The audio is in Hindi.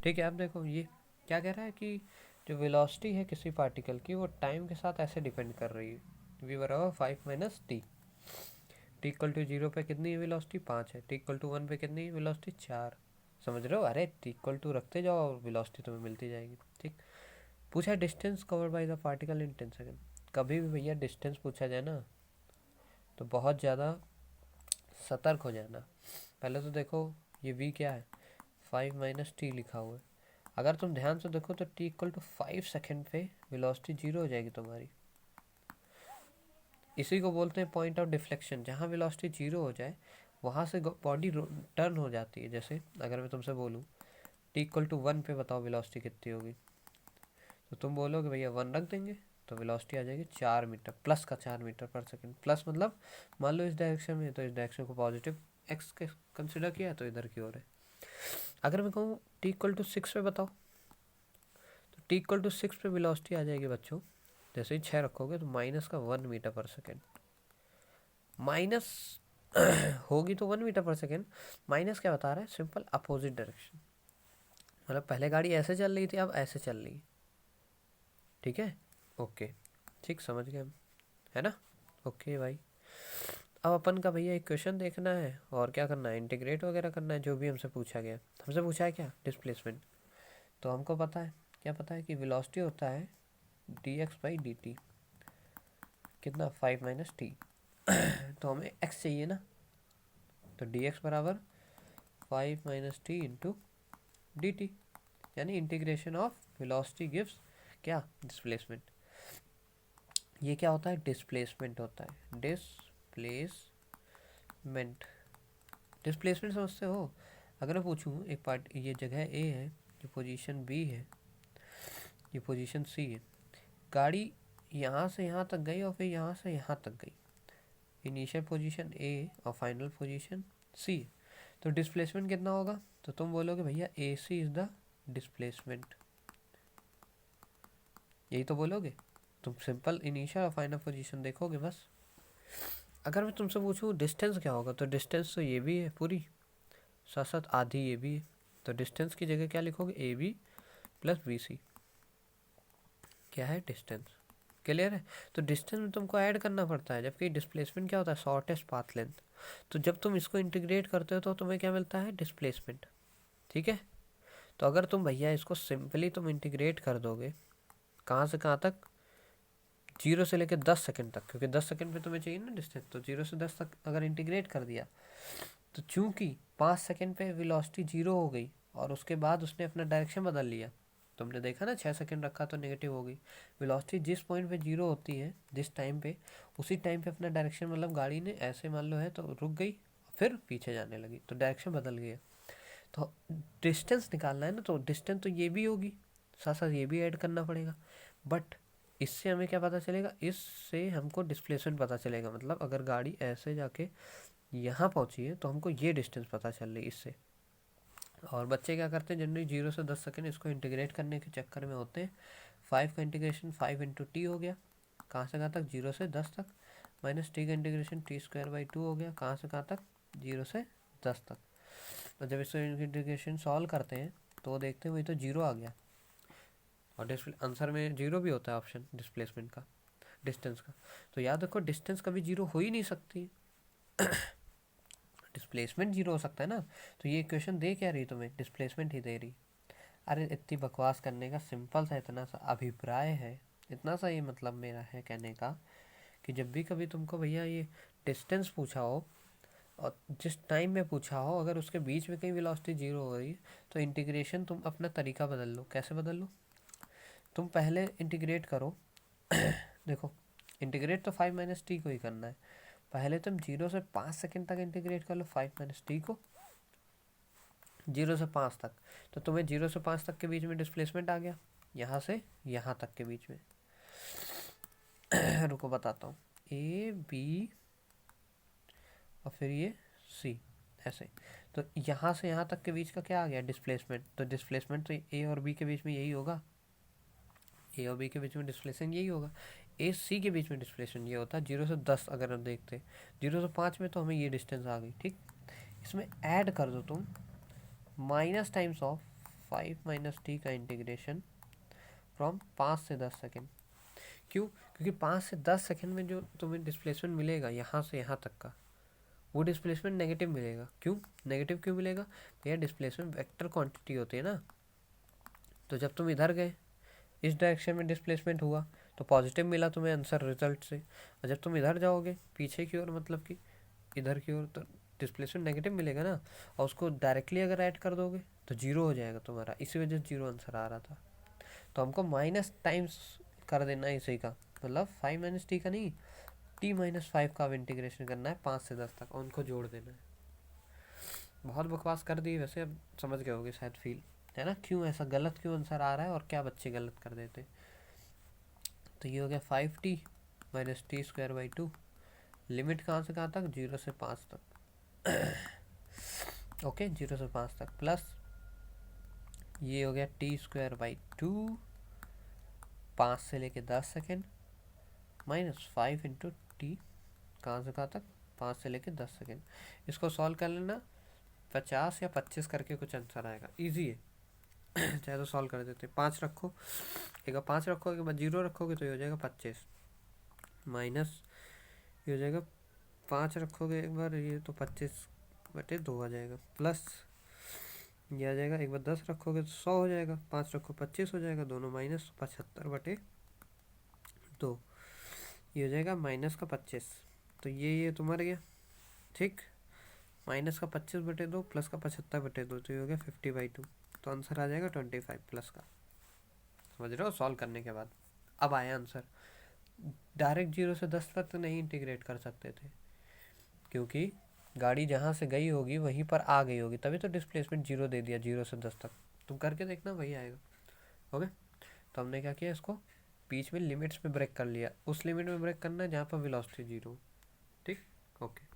ठीक है, अब देखो ये क्या कह रहा है कि जो वेलोसिटी है किसी पार्टिकल की वो टाइम के साथ ऐसे डिपेंड कर रही है, वी बराबर 5 minus t. T equal to 0 पे कितनी है वेलोसिटी, 5 है। टी इक्वल टू 1 पे कितनी है वेलोसिटी, 4। समझ रहे हो, अरे टी इक्वल टू रखते जाओ और वेलोसिटी तुम्हें मिलती जाएगी। ठीक। पूछा distance covered by the particle in 10 second. कभी भी भैया डिस्टेंस पूछा जाए ना तो बहुत ज़्यादा सतर्क हो जाना। पहले तो देखो ये v क्या है, 5 माइनस टी लिखा हुआ है। अगर तुम ध्यान से देखो तो t इक्वल टू 5 सेकेंड पे वेलोसिटी 0 हो जाएगी तुम्हारी। इसी को बोलते हैं पॉइंट ऑफ डिफ्लेक्शन। जहाँ वेलोसिटी 0 हो जाए वहाँ से बॉडी टर्न हो जाती है। जैसे अगर मैं तुमसे बोलूँ t इक्वल टू 1 पे बताओ वेलोसिटी कितनी होगी, तो तुम बोलोगे भैया 1 रख देंगे, तो वेलोसिटी आ जाएगी 4 मीटर, प्लस का 4 मीटर पर सेकेंड। प्लस मतलब मान लो इस डायरेक्शन में, तो इस डायरेक्शन को पॉजिटिव एक्स के कंसिडर किया तो इधर की ओर है। अगर मैं कहूँ टी इक्वल टू 6 पे बताओ, तो टी इक्वल टू 6 पे वेलोसिटी आ जाएगी बच्चों, जैसे ही 6 रखोगे तो माइनस का 1 मीटर पर सेकेंड। माइनस होगी तो 1 मीटर पर सेकेंड। माइनस क्या बता रहा है, सिंपल अपोजिट डायरेक्शन। मतलब पहले गाड़ी ऐसे चल रही थी, अब ऐसे चल रही है। ठीक है, ओके, ठीक, समझ गए हम, है ना। ओके भाई, अब अपन का भैया एक क्वेश्चन देखना है और क्या करना है, इंटीग्रेट वगैरह करना है जो भी हमसे पूछा गया। हमसे पूछा है क्या, डिस्प्लेसमेंट। तो हमको पता है, क्या पता है कि वेलोसिटी होता है D x by D T, कितना 5 माइनस टी। तो हमें एक्स चाहिए ना, तो डी एक्स बराबर 5 minus T into D T, यानी इंटीग्रेशन ऑफ वेलोसिटी गिव्स क्या, डिस्प्लेसमेंट। ये क्या होता है, डिस्प्लेसमेंट होता है, डिस्प्लेसमेंट। डिस्प्लेसमेंट समझते हो। अगर मैं पूछूँ एक पार्ट, ये जगह ए है, ये पोजीशन बी है, ये पोजीशन सी है। गाड़ी यहाँ से यहाँ तक गई और फिर यहाँ से यहाँ तक गई। इनिशियल पोजीशन ए और फाइनल पोजीशन सी। तो डिस्प्लेसमेंट कितना होगा, तो तुम बोलोगे भैया ए सी इज द डिस्प्लेसमेंट, यही तो बोलोगे। तुम सिंपल इनिशियल और फाइनल पोजीशन देखोगे बस। अगर मैं तुमसे पूछूँ डिस्टेंस क्या होगा, तो डिस्टेंस तो ये भी है पूरी, साथ साथ आधी ये भी है। तो डिस्टेंस की जगह क्या लिखोगे, A B plus B C, क्या है डिस्टेंस। क्लियर है। तो डिस्टेंस में तुमको ऐड करना पड़ता है, जबकि डिस्प्लेसमेंट क्या होता है, शॉर्टेस्ट पाथ लेंथ। तो जब तुम इसको इंटीग्रेट करते हो तो तुम्हें क्या मिलता है, डिस्प्लेसमेंट। ठीक है। तो अगर तुम भैया इसको सिंपली तुम इंटीग्रेट कर दोगे, कहाँ से कहाँ तक, 0 से लेकर 10 सेकंड तक, क्योंकि 10 सेकंड पे तुम्हें चाहिए ना डिस्टेंस, तो 0 से 10 तक अगर इंटीग्रेट कर दिया, तो चूंकि 5 सेकंड पे वेलोसिटी 0 हो गई और उसके बाद उसने अपना डायरेक्शन बदल लिया, तुमने देखा ना 6 सेकंड रखा तो नेगेटिव हो गई वेलोसिटी। जिस पॉइंट पे 0 होती है, जिस टाइम पे, उसी टाइम पे अपना डायरेक्शन, मतलब गाड़ी ने ऐसे मान लो है तो रुक गई, फिर पीछे जाने लगी, तो डायरेक्शन बदल गया। तो डिस्टेंस निकालना है ना, तो डिस्टेंस तो ये भी होगी, साथ साथ ये भी ऐड करना पड़ेगा। बट इससे हमें क्या पता चलेगा, इससे हमको डिस्प्लेसमेंट पता चलेगा। मतलब अगर गाड़ी ऐसे जाके यहाँ पहुँची है तो हमको ये डिस्टेंस पता चल रही है इससे। और बच्चे क्या करते हैं जनरली, 0 से 10 सेकेंड इसको इंटीग्रेट करने के चक्कर में होते हैं। 5 का इंटीग्रेशन 5 इंटू टी हो गया, कहाँ से कहाँ तक, 0 से 10 तक, माइनस टी का इंटीग्रेशन टी स्क्वायर बाई 2 हो गया, कहाँ से कहाँ तक, 0 से 10 तक। तो जब इसको इंटीग्रेशन सॉल्व करते हैं तो देखते हैं वही तो 0 आ गया, और आंसर में 0 भी होता है ऑप्शन डिस्प्लेसमेंट का, डिस्टेंस का। तो याद रखो डिस्टेंस कभी 0 हो ही नहीं सकती, डिस्प्लेसमेंट 0 हो सकता है ना। तो ये क्वेश्चन दे क्या रही तुम्हें, डिस्प्लेसमेंट ही दे रही। अरे इतनी बकवास करने का सिंपल सा इतना सा अभिप्राय है, इतना सा ये मतलब मेरा है कहने का, कि जब भी कभी तुमको भैया ये डिस्टेंस पूछा हो और जिस टाइम में पूछा हो, अगर उसके बीच में कहीं वेलोसिटी 0 हो रही है, तो इंटीग्रेशन तुम अपना तरीका बदल लो। कैसे बदल लो, तुम पहले इंटीग्रेट करो। देखो इंटीग्रेट तो 5 माइनस टी को ही करना है। पहले तुम 0 से 5 सेकेंड तक इंटीग्रेट कर लो 5 माइनस टी को, 0 से 5 तक। तो तुम्हें 0 से 5 तक के बीच में डिस्प्लेसमेंट आ गया, यहाँ से यहाँ तक के बीच में। रुको बताता हूँ, ए बी और फिर ये सी, ऐसे। तो यहाँ से यहाँ तक के बीच का क्या आ गया, डिस्प्लेसमेंट। तो डिस्प्लेसमेंट तो ए और बी के बीच में यही होगा, ए और बी के बीच में डिस्प्लेसमेंट यही होगा। ए सी के बीच में डिस्प्लेसमेंट ये होता है 0 से 10। अगर हम देखते 0 से 5 में, तो हमें ये डिस्टेंस आ गई। ठीक, इसमें ऐड कर दो तुम minus times of 5 minus T का इंटीग्रेशन फ्रॉम 5 से 10 सेकेंड। क्यों? क्योंकि 5 से 10 सेकेंड में जो तुम्हें डिस्प्लेसमेंट मिलेगा यहाँ से यहाँ तक का, वो डिस्प्लेसमेंट नेगेटिव मिलेगा। क्यों नेगेटिव क्यों मिलेगा? भैया डिस्प्लेसमेंट वेक्टर क्वांटिटी होती है ना। तो जब तुम इधर गए, इस डायरेक्शन में डिस्प्लेसमेंट हुआ तो पॉजिटिव मिला तुम्हें आंसर रिजल्ट से, और जब तुम इधर जाओगे पीछे की ओर, मतलब कि इधर की ओर, तो डिस्प्लेसमेंट नेगेटिव मिलेगा ना। और उसको डायरेक्टली अगर ऐड कर दोगे तो जीरो हो जाएगा तुम्हारा, इसी वजह से जीरो आंसर आ रहा था। तो हमको माइनस टाइम्स कर देना है इसी का, मतलब 5 माइनस टी का नहीं, टी माइनस 5 का अब इंटीग्रेशन करना है 5 से 10 तक, और उनको जोड़ देना है। बहुत बकवास कर दी वैसे, अब समझ गए होगे शायद, फील है ना क्यों ऐसा गलत क्यों आंसर आ रहा है और क्या बच्चे गलत कर देते। तो ये हो गया 5t minus T square by 2। Limit कहाँ से कहाँ तक? 0 से 5 तक। ओके 0 से 5 तक, प्लस ये हो गया टी स्क्वायर बाई 2 5 से लेके 10 सेकेंड, माइनस 5 इंटू टी कहाँ से कहाँ तक? 5 से लेके 10 सेकेंड। इसको सॉल्व कर लेना, 50 या 25 करके कुछ आंसर आएगा, इजी है। चाहे तो सॉल्व कर देते। 5 रखो, एक बार 5 रखोगे, एक बार 0 रखोगे तो ये हो जाएगा 25, माइनस ये हो जाएगा 5 रखोगे एक बार, ये तो 25/2 आ जाएगा, प्लस ये आ जाएगा, एक बार 10 रखोगे तो 100 हो जाएगा, 5 रखो 25 हो जाएगा, दोनों माइनस, 75/2 ये हो जाएगा माइनस का 25। तो ये तो मर गया, ठीक। माइनस का 25/2 प्लस का 75/2, तो ये हो गया 50/2। तो आंसर आ जाएगा 25 प्लस का। समझ रहे हो सॉल्व करने के बाद? अब आया आंसर। डायरेक्ट 0 से 10 तक तो नहीं इंटीग्रेट कर सकते थे, क्योंकि गाड़ी जहाँ से गई होगी वहीं पर आ गई होगी, तभी तो डिस्प्लेसमेंट 0 दे दिया 0 से 10 तक। तुम करके देखना वही आएगा। ओके, तो हमने क्या किया, इसको बीच में लिमिट्स में ब्रेक कर लिया। उस लिमिट में ब्रेक करना है जहाँ पर वेलोसिटी 0। ठीक, ओके।